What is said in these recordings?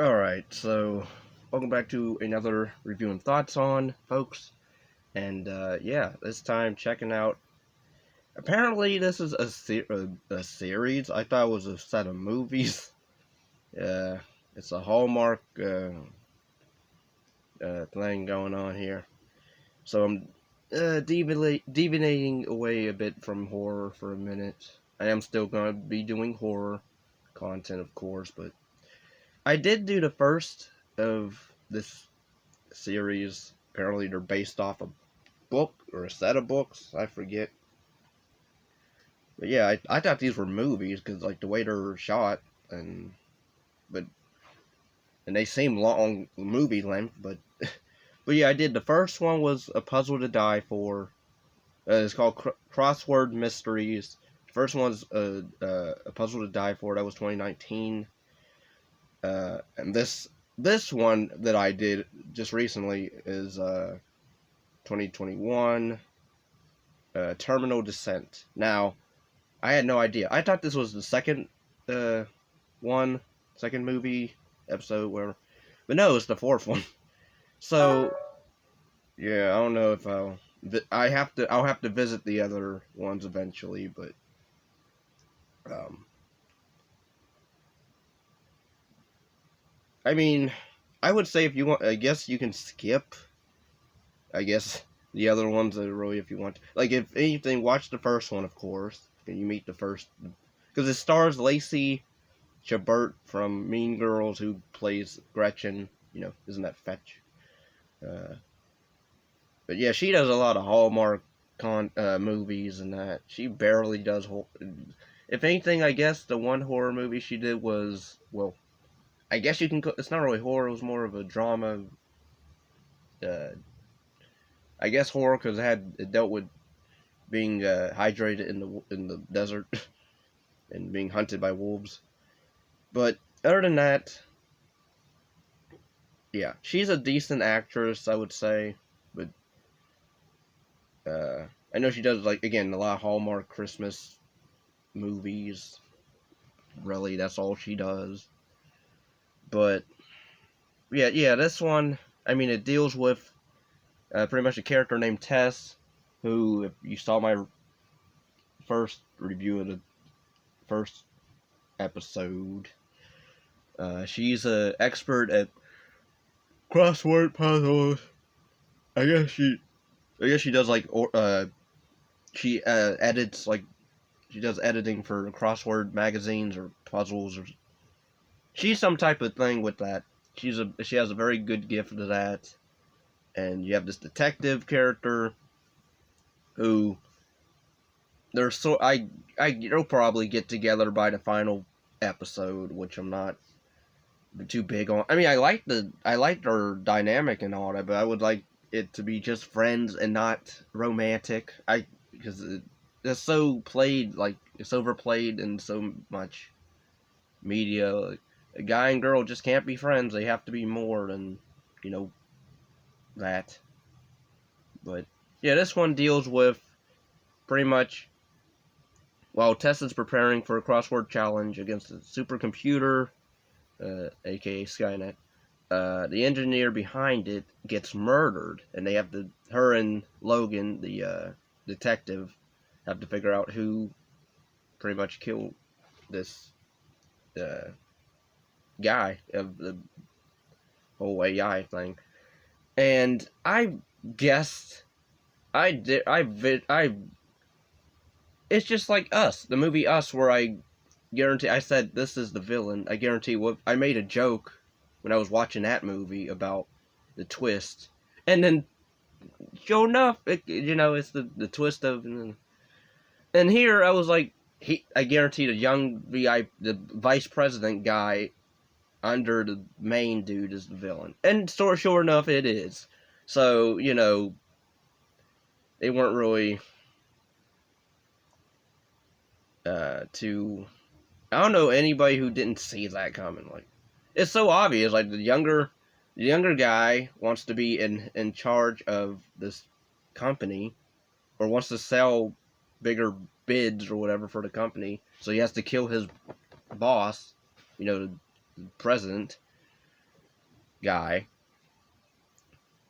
Alright, so welcome back to another review and thoughts on, folks. And yeah, this time checking out. Apparently, this is a series. I thought it was a set of movies. It's a Hallmark thing going on here. So I'm deviating away a bit from horror for a minute. I am still going to be doing horror content, of course, but I did do the first of this series. Apparently, they're based off a book or a set of books. I forget. But yeah, I thought these were movies because like the way they're shot but and they seem long movie length. But but yeah, I did. The first one was A Puzzle to Die For. It's called Crossword Mysteries. The first one's A Puzzle to Die For. That was 2019. And this one that I did just recently is 2021. Terminal Descent. Now, I had no idea. I thought this was the second second movie episode, whatever. But no, it's the fourth one. So yeah, I don't know if I'll have to visit the other ones eventually, but um, I mean, I would say if you want, I guess you can skip. I guess the other ones are really if you want. Like if anything, watch the first one, of course. And you meet the first because it stars Lacey Chabert from Mean Girls, who plays Gretchen. You know, isn't that fetch? Uh, but yeah, she does a lot of Hallmark movies and that. She barely does. If anything, I guess the one horror movie she did was, well, I guess you can. It's not really horror. It was more of a drama. Uh, I guess horror because it dealt with being hydrated in the desert and being hunted by wolves. But other than that, yeah, she's a decent actress, I would say. But I know she does, like, again, a lot of Hallmark Christmas movies. Really, that's all she does. But yeah, this one, I mean, it deals with pretty much a character named Tess, who, if you saw my first review of the first episode, she's an expert at crossword puzzles. I guess she does like she edits, like, she does editing for crossword magazines or puzzles, or she's some type of thing with that. She has a very good gift to that. And you have this detective character who they'll probably get together by the final episode, which I'm not too big on. I mean, I like their dynamic and all that, but I would like it to be just friends and not romantic. Because it's so played, like, it's overplayed in so much media. Like, a guy and girl just can't be friends. They have to be more than, you know, that. But yeah, this one deals with pretty much while Tess is preparing for a crossword challenge against a supercomputer, aka Skynet. The engineer behind it gets murdered, and they have to. Her and Logan, the detective, have to figure out who pretty much killed this uh, guy of the whole AI thing. And I guessed I did. I. It's just like Us, the movie Us, where I guarantee I said this is the villain. I guarantee what I made a joke when I was watching that movie about the twist, and then sure enough, it's the twist of. And here I was like, I guarantee the young the vice president guy under the main dude is the villain, and sure enough it is. So they weren't really too. I don't know anybody who didn't see that coming. Like, it's so obvious. Like, the younger guy wants to be in charge of this company, or wants to sell bigger bids or whatever for the company. So he has to kill his boss, the president. guy.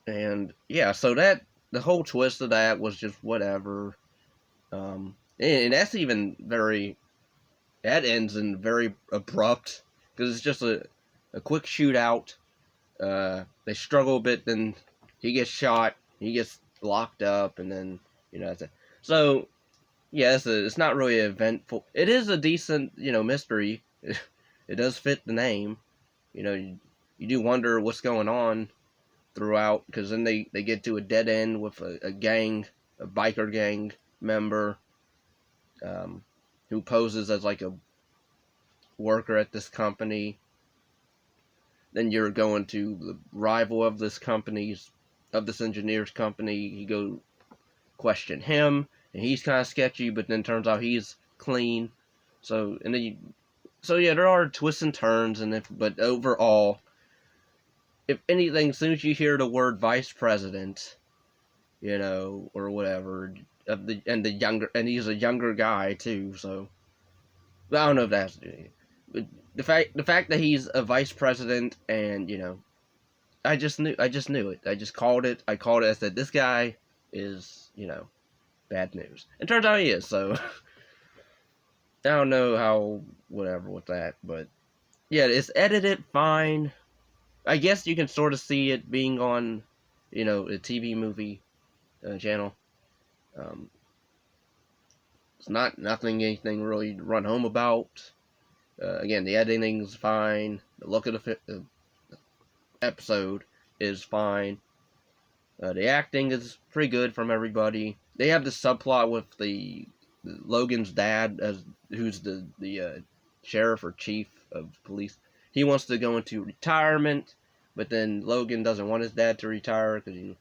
And yeah, so that the whole twist of that was just whatever. And that's even very that ends in very abrupt because it's just a quick shootout. They struggle a bit, then he gets shot, he gets locked up, and then that's it. So yeah, it's not really eventful. It is a decent mystery. It does fit the name. You do wonder what's going on throughout because then they get to a dead end with a gang, a biker gang member, who poses as like a worker at this company. Then you're going to the rival of this engineer's company. You go question him, and he's kind of sketchy, but then turns out he's clean. So yeah, there are twists and turns, but overall, if anything, as soon as you hear the word vice president, or whatever, and he's a younger guy too, so I don't know if that's the fact that he's a vice president, and I just knew it. I just called it. I said this guy is bad news. And turns out he is. So I don't know how whatever with that, but yeah, it's edited fine. I guess you can sort of see it being on a TV movie channel. It's nothing anything really to run home about. Again, the editing's fine. The look of the episode is fine. The acting is pretty good from everybody. They have this subplot with the Logan's dad, who's the sheriff or chief of police. He wants to go into retirement, but then Logan doesn't want his dad to retire because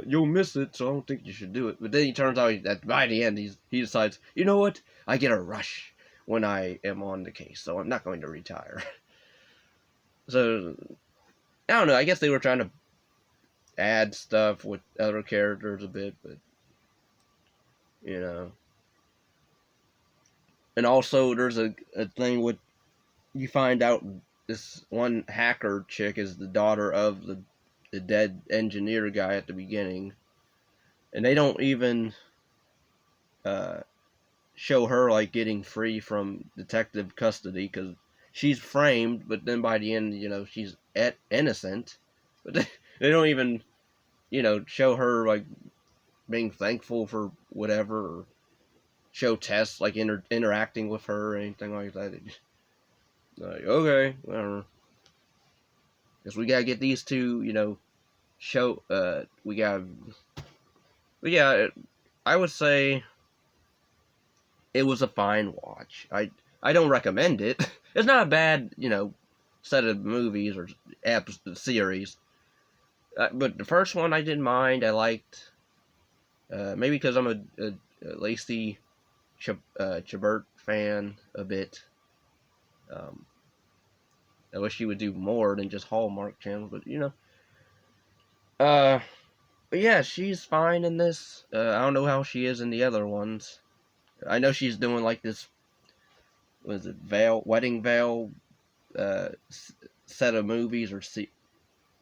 you'll miss it, so I don't think you should do it. But then he turns out that by the end he decides, you know what? I get a rush when I am on the case, so I'm not going to retire. So I don't know. I guess they were trying to add stuff with other characters a bit, but And also, there's a thing with you find out this one hacker chick is the daughter of the dead engineer guy at the beginning, and they don't even show her like getting free from detective custody because she's framed, but then by the end, she's innocent, but they don't even show her like being thankful for whatever, or show Tess like interacting with her or anything like that. Like, okay, whatever. Because we gotta get these two, show. I would say it was a fine watch. I don't recommend it. It's not a bad, set of movies or series. But the first one I didn't mind. I liked. Maybe because I'm a Lacey Chabert fan a bit. I wish she would do more than just Hallmark channels, but but yeah, she's fine in this. I don't know how she is in the other ones. I know she's doing like this, was it Wedding Veil, set of movies or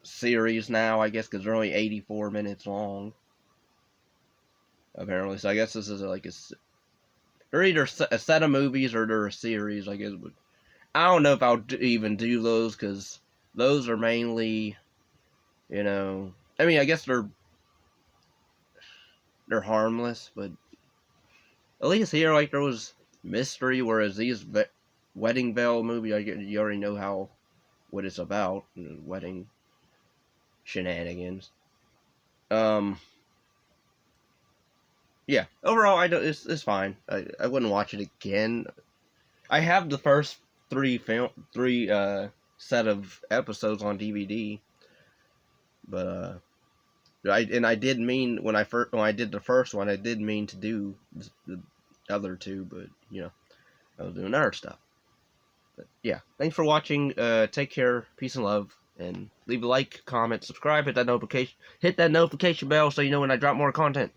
series now, I guess, because they're only 84 minutes long. Apparently, so I guess this is like they're either a set of movies or they're a series, I guess. But I don't know if I'll even do those because those are mainly, I mean, I guess they're harmless, but at least here, like, there was mystery, whereas these Wedding Veil movie, you already know what it's about, wedding shenanigans. Yeah, overall, it's fine. I wouldn't watch it again. I have the first three set of episodes on DVD, but I did mean when I did the first one, I did mean to do the other two, but I was doing other stuff. But yeah, thanks for watching. Take care, peace and love, and leave a like, comment, subscribe, hit that notification bell so you know when I drop more content.